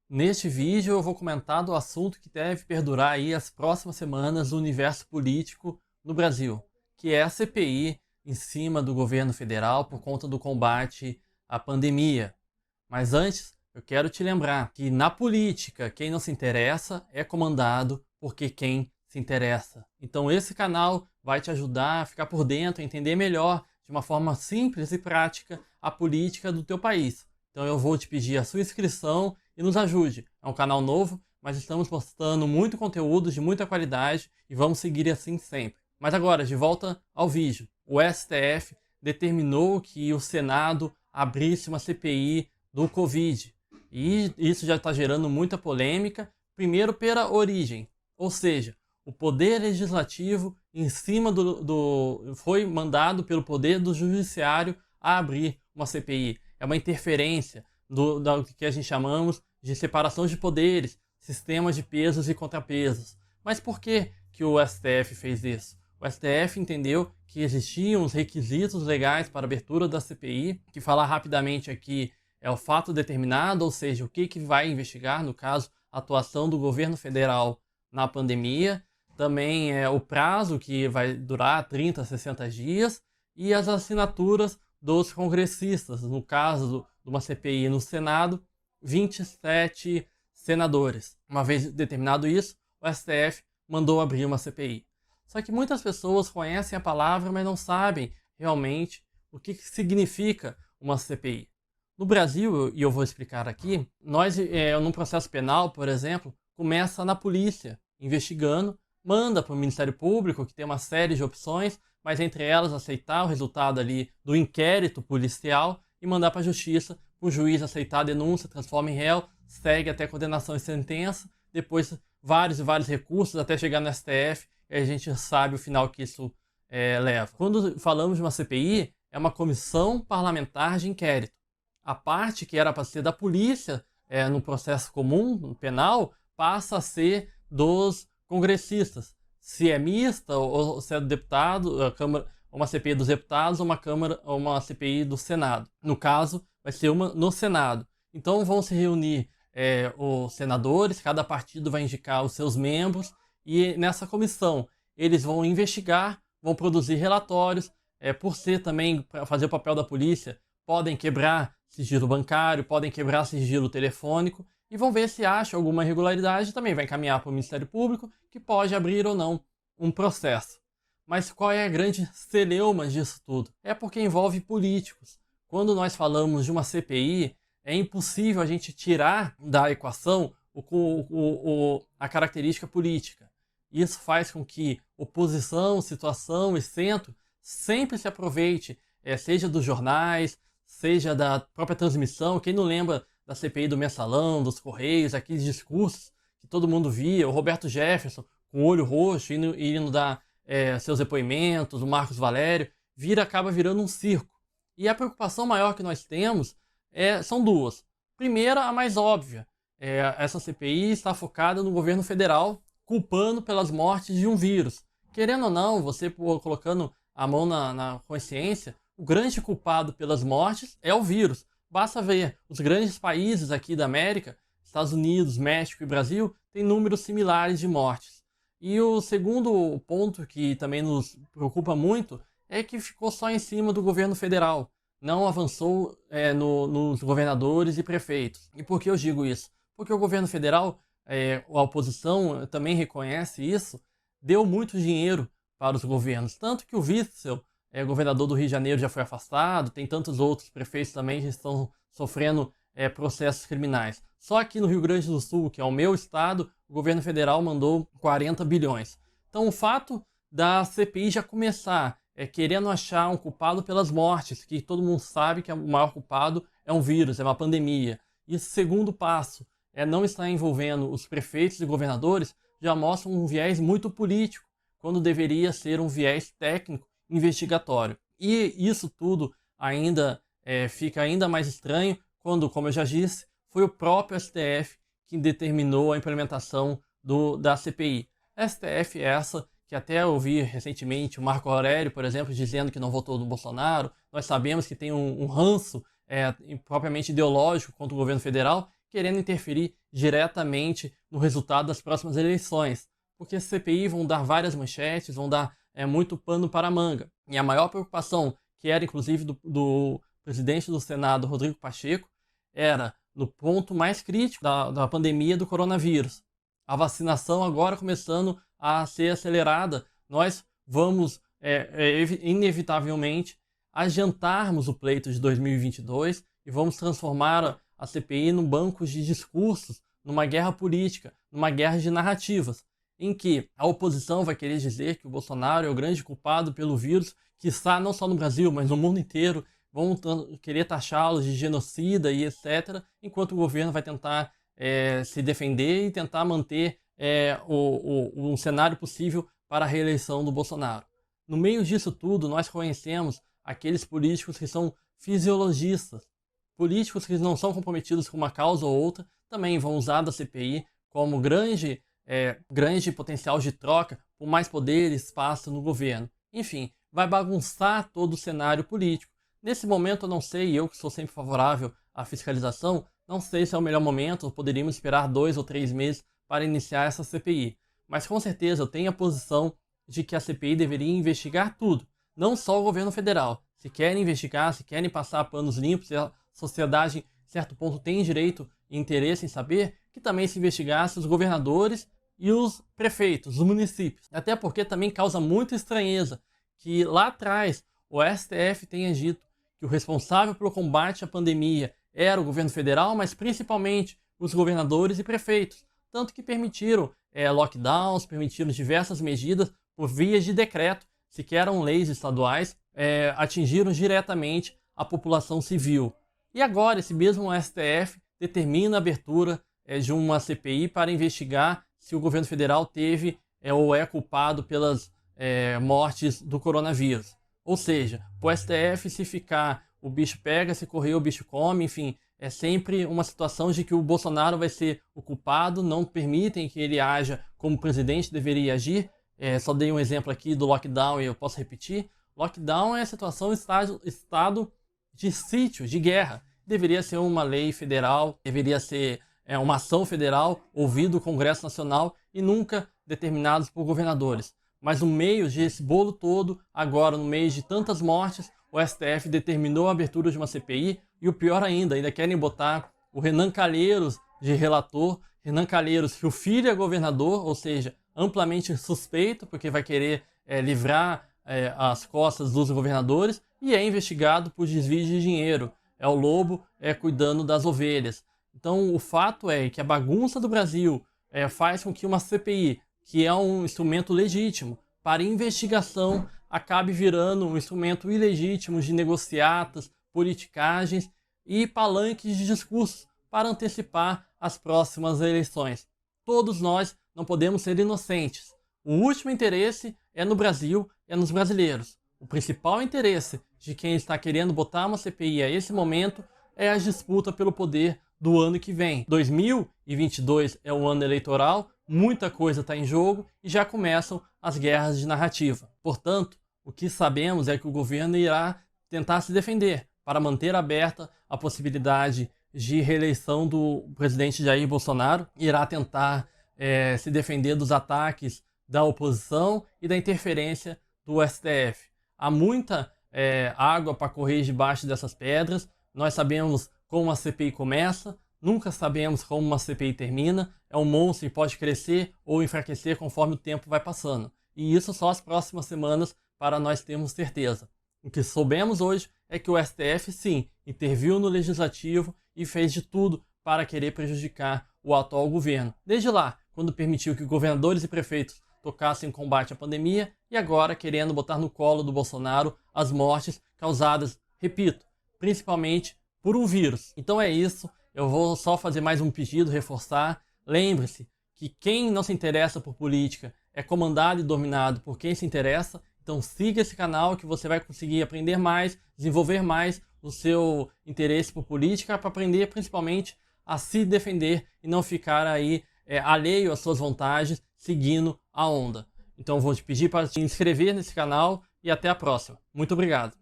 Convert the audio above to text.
Neste vídeo eu vou comentar do assunto que deve perdurar aí as próximas semanas no universo político no Brasil, que é a CPI em cima do governo federal por conta do combate à pandemia. Mas antes, eu quero te lembrar que na política, quem não se interessa é comandado porque quem se interessa. Então esse canal vai te ajudar a ficar por dentro, a entender melhor, de uma forma simples e prática, a política do teu país. Então eu vou te pedir a sua inscrição e nos ajude. É um canal novo, mas estamos postando muito conteúdo de muita qualidade e vamos seguir assim sempre. Mas agora, de volta ao vídeo. O STF determinou que o Senado abrisse uma CPI do Covid. E isso já está gerando muita polêmica, primeiro pela origem, ou seja, o poder legislativo em cima foi mandado pelo poder do judiciário a abrir uma CPI. É uma interferência do que a gente chamamos de separação de poderes, sistemas de pesos e contrapesos. Mas por que o STF fez isso? O STF entendeu que existiam os requisitos legais para a abertura da CPI, que falar rapidamente aqui é o fato determinado, ou seja, o que vai investigar, no caso, a atuação do governo federal na pandemia, também é o prazo, que vai durar 30 a 60 dias, e as assinaturas dos congressistas, no caso de uma CPI no Senado, 27 senadores. Uma vez determinado isso, o STF mandou abrir uma CPI. Só que muitas pessoas conhecem a palavra, mas não sabem realmente o que significa uma CPI. No Brasil, e eu vou explicar aqui, nós, num processo penal, por exemplo, começa na polícia, investigando, manda para o Ministério Público, que tem uma série de opções, mas entre elas aceitar o resultado ali do inquérito policial e mandar para a justiça, o juiz aceitar a denúncia, transforma em réu, segue até condenação e sentença, depois vários e vários recursos até chegar no STF, e a gente sabe o final que isso leva. Quando falamos de uma CPI, é uma comissão parlamentar de inquérito. A parte que era para ser da polícia no processo comum, no penal, passa a ser dos congressistas. Se é mista ou se é do deputado, a Câmara, uma CPI dos deputados ou uma CPI do Senado. No caso, vai ser uma no Senado. Então vão se reunir os senadores, cada partido vai indicar os seus membros e nessa comissão eles vão investigar, vão produzir relatórios, por ser também, para fazer o papel da polícia, podem quebrar sigilo bancário, podem quebrar sigilo telefônico e vão ver se acha alguma irregularidade, também vai encaminhar para o Ministério Público, que pode abrir ou não um processo. Mas qual é a grande celeuma disso tudo? É porque envolve políticos. Quando nós falamos de uma CPI, é impossível a gente tirar da equação a característica política. Isso faz com que oposição, situação e centro sempre se aproveite, seja dos jornais, seja da própria transmissão. Quem não lembra da CPI do Mensalão, dos Correios, aqueles discursos que todo mundo via, o Roberto Jefferson com o olho roxo, indo dar seus depoimentos, o Marcos Valério, acaba virando um circo. E a preocupação maior que nós temos são duas. Primeira, a mais óbvia. Essa CPI está focada no governo federal, culpando pelas mortes de um vírus. Querendo ou não, você colocando a mão na consciência, o grande culpado pelas mortes é o vírus. Basta ver, os grandes países aqui da América, Estados Unidos, México e Brasil, têm números similares de mortes. E o segundo ponto que também nos preocupa muito é que ficou só em cima do governo federal. Não avançou nos governadores e prefeitos. E por que eu digo isso? Porque o governo federal, a oposição também reconhece isso, deu muito dinheiro para os governos. Tanto que o Witzel, governador do Rio de Janeiro, já foi afastado, tem tantos outros prefeitos também que estão sofrendo processos criminais. Só aqui no Rio Grande do Sul, que é o meu estado, o governo federal mandou 40 bilhões. Então o fato da CPI já começar querendo achar um culpado pelas mortes, que todo mundo sabe que o maior culpado é um vírus, é uma pandemia. E esse segundo passo, não estar envolvendo os prefeitos e governadores, já mostra um viés muito político, quando deveria ser um viés técnico investigatório. E isso tudo ainda fica ainda mais estranho quando, como eu já disse, foi o próprio STF que determinou a implementação da CPI. STF essa que até ouvi recentemente o Marco Aurélio, por exemplo, dizendo que não votou no Bolsonaro. Nós sabemos que tem um ranço propriamente ideológico contra o governo federal, querendo interferir diretamente no resultado das próximas eleições, porque a CPI vão dar várias manchetes, vão dar muito pano para a manga. E a maior preocupação, que era inclusive do presidente do Senado, Rodrigo Pacheco, era no ponto mais crítico da pandemia do coronavírus. A vacinação agora começando a ser acelerada, nós vamos inevitavelmente adiantarmos o pleito de 2022 e vamos transformar a CPI num banco de discursos, numa guerra política, numa guerra de narrativas, em que a oposição vai querer dizer que o Bolsonaro é o grande culpado pelo vírus, que está não só no Brasil, mas no mundo inteiro, vão querer taxá-los de genocida e etc., enquanto o governo vai tentar se defender e tentar manter um cenário possível para a reeleição do Bolsonaro. No meio disso tudo, nós conhecemos aqueles políticos que são fisiologistas, políticos que não são comprometidos com uma causa ou outra, também vão usar da CPI como grande potencial de troca por mais poder e espaço no governo. Enfim, vai bagunçar todo o cenário político. Nesse momento eu não sei, eu que sou sempre favorável à fiscalização, não sei se é o melhor momento, poderíamos esperar 2 ou 3 meses para iniciar essa CPI. Mas com certeza eu tenho a posição de que a CPI deveria investigar tudo, não só o governo federal. Se querem investigar, se querem passar panos limpos, se a sociedade, em certo ponto, tem direito e interesse em saber, que também se investigasse os governadores e os prefeitos, os municípios. Até porque também causa muita estranheza que lá atrás o STF tenha dito que o responsável pelo combate à pandemia era o governo federal, mas principalmente os governadores e prefeitos. Tanto que permitiram lockdowns, permitiram diversas medidas por via de decreto, sequer eram leis estaduais, atingiram diretamente a população civil. E agora esse mesmo STF determina a abertura de uma CPI para investigar se o governo federal teve ou é culpado pelas mortes do coronavírus. Ou seja, para o STF, se ficar, o bicho pega, se correr, o bicho come, enfim, é sempre uma situação de que o Bolsonaro vai ser o culpado, não permitem que ele haja como o presidente deveria agir. Só dei um exemplo aqui do lockdown e eu posso repetir. Lockdown é a situação estado de sítio, de guerra. Deveria ser uma lei federal, deveria ser uma ação federal, ouvido o Congresso Nacional e nunca determinados por governadores. Mas no meio desse bolo todo, agora no meio de tantas mortes, o STF determinou a abertura de uma CPI e o pior ainda querem botar o Renan Calheiros de relator. Renan Calheiros, que o filho é governador, ou seja, amplamente suspeito, porque vai querer livrar as costas dos governadores e é investigado por desvio de dinheiro. É o lobo cuidando das ovelhas. Então o fato é que a bagunça do Brasil faz com que uma CPI, que é um instrumento legítimo para investigação, acabe virando um instrumento ilegítimo de negociatas, politicagens e palanques de discursos para antecipar as próximas eleições. Todos nós não podemos ser inocentes. O último interesse é no Brasil, é nos brasileiros. O principal interesse de quem está querendo botar uma CPI a esse momento é a disputa pelo poder do ano que vem. 2022 é o ano eleitoral, muita coisa está em jogo e já começam as guerras de narrativa. Portanto, o que sabemos é que o governo irá tentar se defender para manter aberta a possibilidade de reeleição do presidente Jair Bolsonaro, irá tentar se defender dos ataques da oposição e da interferência do STF. Há muita água para correr debaixo dessas pedras. Nós sabemos como a CPI começa, nunca sabemos como uma CPI termina. É um monstro e pode crescer ou enfraquecer conforme o tempo vai passando. E isso só as próximas semanas para nós termos certeza. O que soubemos hoje é que o STF, sim, interviu no Legislativo e fez de tudo para querer prejudicar o atual governo. Desde lá, quando permitiu que governadores e prefeitos tocassem combate à pandemia e agora querendo botar no colo do Bolsonaro as mortes causadas, repito, principalmente por um vírus. Então é isso, eu vou só fazer mais um pedido, reforçar. Lembre-se que quem não se interessa por política é comandado e dominado por quem se interessa. Então siga esse canal que você vai conseguir aprender mais, desenvolver mais o seu interesse por política para aprender principalmente a se defender e não ficar aí alheio às suas vontades, seguindo a onda. Então vou te pedir para se inscrever nesse canal e até a próxima. Muito obrigado.